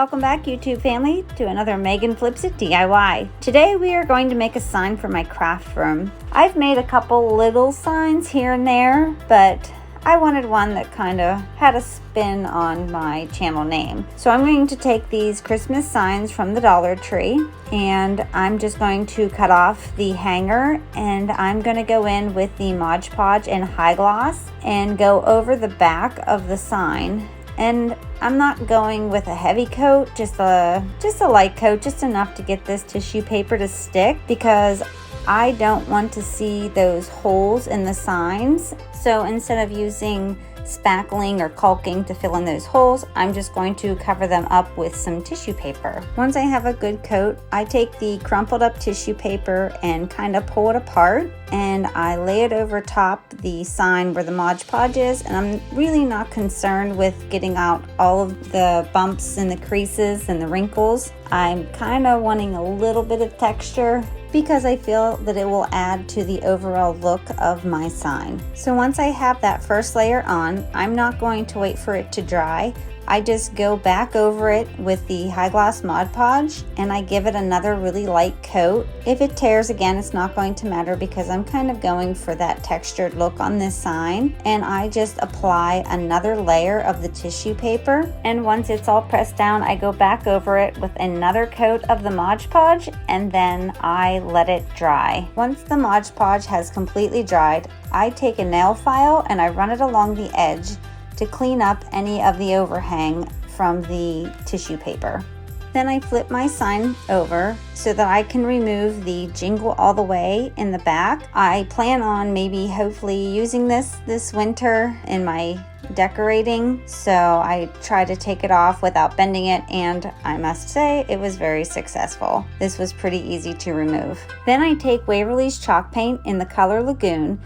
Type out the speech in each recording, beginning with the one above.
Welcome back, YouTube family, to another Megan Flips It DIY. Today we are going to make a sign for my craft room. I've made a couple little signs here and there, but I wanted one that kind of had a spin on my channel name. So I'm going to take these Christmas signs from the Dollar Tree, and I'm just going to cut off the hanger, and I'm going to go in with the Mod Podge and high gloss and go over the back of the sign. And I'm not going with a heavy coat, just a light coat, just enough to get this tissue paper to stick, because I don't want to see those holes in the signs. So instead of using spackling or caulking to fill in those holes, I'm just going to cover them up with some tissue paper. Once I have a good coat, I take the crumpled up tissue paper and kind of pull it apart, and I lay it over top the sign where the Mod Podge is, and I'm really not concerned with getting out all of the bumps and the creases and the wrinkles. I'm kind of wanting a little bit of texture because I feel that it will add to the overall look of my sign. So once I have that first layer on, I'm not going to wait for it to dry. I just go back over it with the high gloss Mod Podge, and I give it another really light coat. If it tears again, it's not going to matter because I'm kind of going for that textured look on this sign. And I just apply another layer of the tissue paper, and once it's all pressed down, I go back over it with another coat of the Mod Podge, and then I let it dry. Once the Mod Podge has completely dried, I take a nail file and I run it along the edge to clean up any of the overhang from the tissue paper. Then I flip my sign over so that I can remove the jingle all the way in the back. I plan on hopefully using this winter in my decorating, so I try to take it off without bending it, and I must say it was very successful. This was pretty easy to remove. Then I take Waverly's chalk paint in the color Lagoon,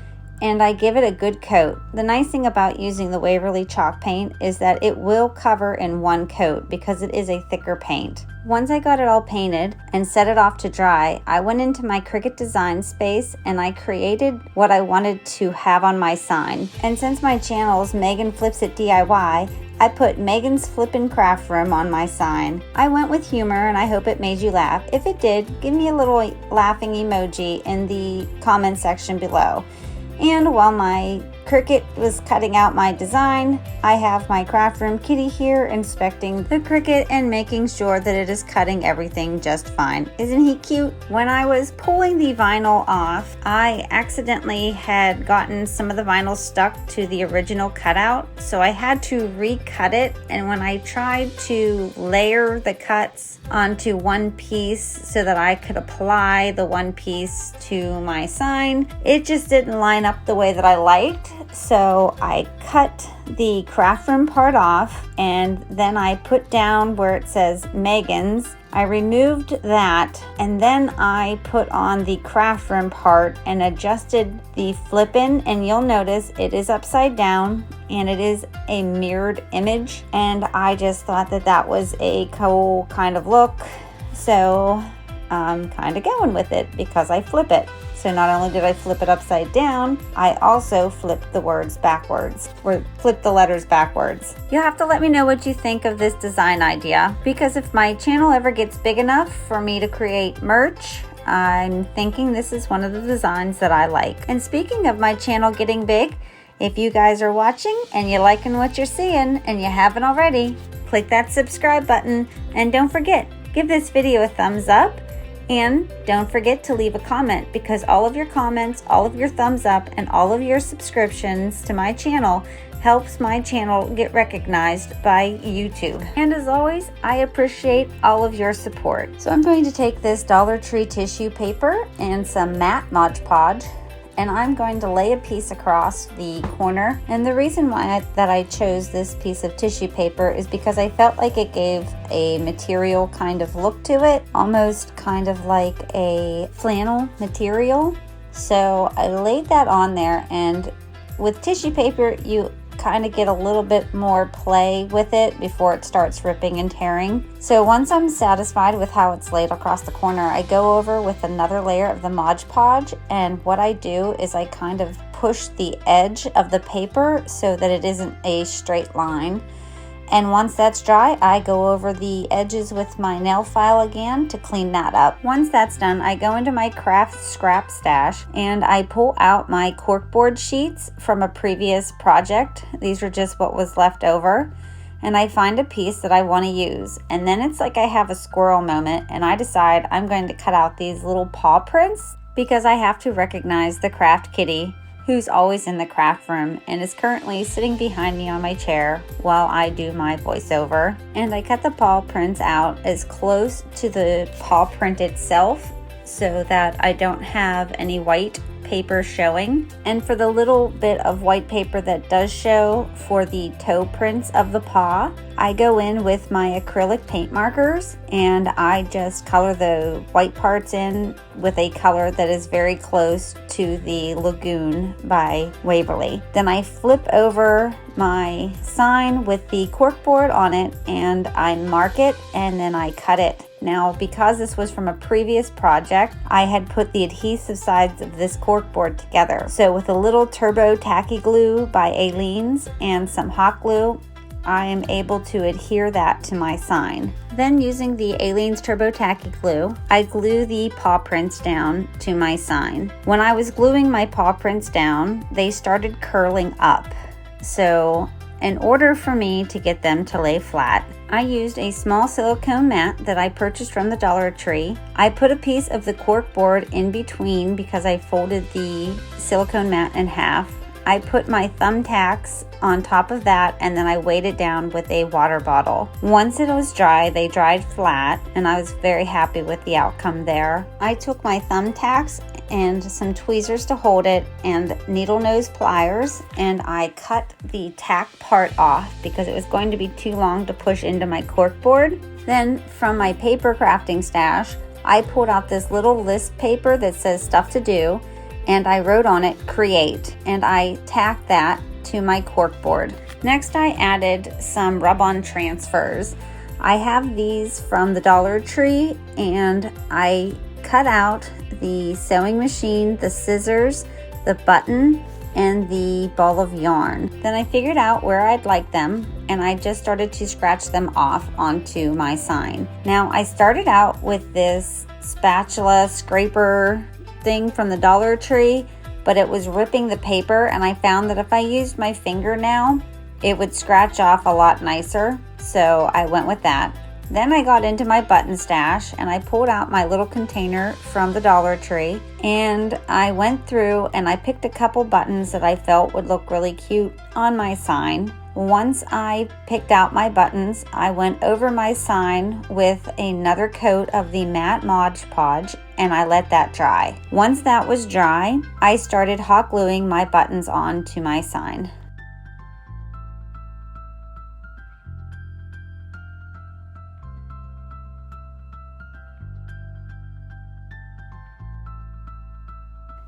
and I give it a good coat. The nice thing about using the Waverly chalk paint is that it will cover in one coat because it is a thicker paint. Once I got it all painted and set it off to dry, I went into my Cricut design space and I created what I wanted to have on my sign. And since my channel is Megan Flips It DIY, I put Megan's Flippin' Craft Room on my sign. I went with humor, and I hope it made you laugh. If it did, give me a little laughing emoji in the comment section below. And while my Cricut was cutting out my design, I have my craft room kitty here inspecting the Cricut and making sure that it is cutting everything just fine. Isn't he cute? When I was pulling the vinyl off, I accidentally had gotten some of the vinyl stuck to the original cutout, so I had to recut it. And when I tried to layer the cuts onto one piece so that I could apply the one piece to my sign, it just didn't line up the way that I liked. So I cut the craft room part off, and then I put down where it says Megan's. I removed that, and then I put on the craft room part and adjusted the flip-in, and you'll notice it is upside down and it is a mirrored image, and I just thought that that was a cool kind of look, so I'm kind of going with it because I flip it. So not only did I flip it upside down, I also flipped the words backwards, or flipped the letters backwards. You'll have to let me know what you think of this design idea, because if my channel ever gets big enough for me to create merch, I'm thinking this is one of the designs that I like. And speaking of my channel getting big, if you guys are watching and you're liking what you're seeing and you haven't already, click that subscribe button, and don't forget, give this video a thumbs up. And don't forget to leave a comment, because all of your comments, all of your thumbs up, and all of your subscriptions to my channel helps my channel get recognized by YouTube. And as always, I appreciate all of your support. So I'm going to take this Dollar Tree tissue paper and some matte Mod Podge, and I'm going to lay a piece across the corner. And the reason why I chose this piece of tissue paper is because I felt like it gave a material kind of look to it, almost kind of like a flannel material. So I laid that on there, and with tissue paper, you kind of get a little bit more play with it before it starts ripping and tearing. So once I'm satisfied with how it's laid across the corner, I go over with another layer of the Mod Podge, and what I do is I kind of push the edge of the paper so that it isn't a straight line. And once that's dry, I go over the edges with my nail file again to clean that up. Once that's done, I go into my craft scrap stash and I pull out my corkboard sheets from a previous project. These are just what was left over. And I find a piece that I want to use. And then it's like I have a squirrel moment and I decide I'm going to cut out these little paw prints because I have to recognize the craft kitty who's always in the craft room and is currently sitting behind me on my chair while I do my voiceover. And I cut the paw prints out as close to the paw print itself so that I don't have any white paper showing. And for the little bit of white paper that does show for the toe prints of the paw, I go in with my acrylic paint markers and I just color the white parts in with a color that is very close to the Lagoon by Waverly. Then I flip over my sign with the corkboard on it and I mark it and then I cut it. Now, because this was from a previous project, I had put the adhesive sides of this corkboard together. So with a little turbo tacky glue by Aleene's and some hot glue, I am able to adhere that to my sign. Then using the Aleene's Turbo Tacky Glue, I glue the paw prints down to my sign. When I was gluing my paw prints down, they started curling up. So in order for me to get them to lay flat, I used a small silicone mat that I purchased from the Dollar Tree. I put a piece of the corkboard in between because I folded the silicone mat in half. I put my thumbtacks on top of that and then I weighed it down with a water bottle. Once it was dry, they dried flat and I was very happy with the outcome there. I took my thumbtacks and some tweezers to hold it and needle nose pliers and I cut the tack part off because it was going to be too long to push into my corkboard. Then from my paper crafting stash, I pulled out this little list paper that says stuff to do and I wrote on it create and I tacked that to my corkboard. Next I added some rub-on transfers. I have these from the Dollar Tree and I cut out the sewing machine, the scissors, the button, and the ball of yarn. Then I figured out where I'd like them and I just started to scratch them off onto my sign. Now I started out with this spatula scraper thing from the Dollar Tree, but it was ripping the paper and I found that if I used my finger now, it would scratch off a lot nicer. So I went with that. Then I got into my button stash and I pulled out my little container from the Dollar Tree and I went through and I picked a couple buttons that I felt would look really cute on my sign. Once I picked out my buttons, I went over my sign with another coat of the matte Mod Podge and I let that dry. Once that was dry, I started hot gluing my buttons on to my sign.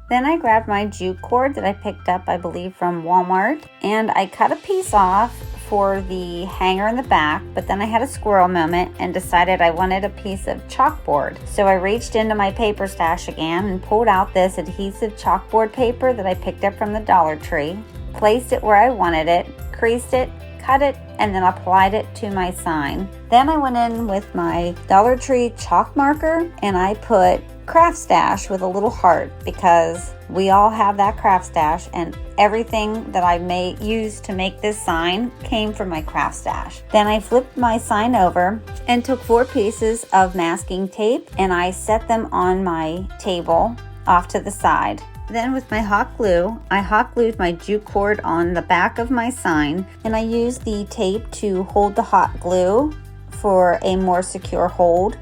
Then I grabbed my jute cord that I picked up, I believe, from Walmart, and I cut a piece off for the hanger in the back, but then I had a squirrel moment and decided I wanted a piece of chalkboard. So I reached into my paper stash again and pulled out this adhesive chalkboard paper that I picked up from the Dollar Tree, placed it where I wanted it, creased it, cut it, and then applied it to my sign. Then I went in with my Dollar Tree chalk marker and I put craft stash with a little heart because we all have that craft stash and everything that I used to make this sign came from my craft stash. Then I flipped my sign over and took 4 pieces of masking tape and I set them on my table off to the side. Then with my hot glue, I hot glued my jute cord on the back of my sign and I used the tape to hold the hot glue for a more secure hold.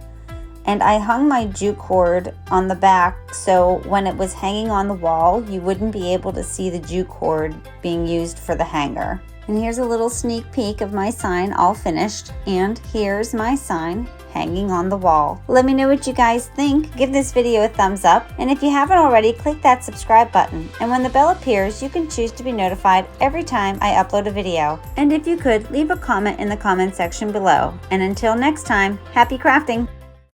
And I hung my jute cord on the back so when it was hanging on the wall, you wouldn't be able to see the jute cord being used for the hanger. And here's a little sneak peek of my sign all finished. And here's my sign hanging on the wall. Let me know what you guys think. Give this video a thumbs up. And if you haven't already, click that subscribe button. And when the bell appears, you can choose to be notified every time I upload a video. And if you could, leave a comment in the comment section below. And until next time, happy crafting!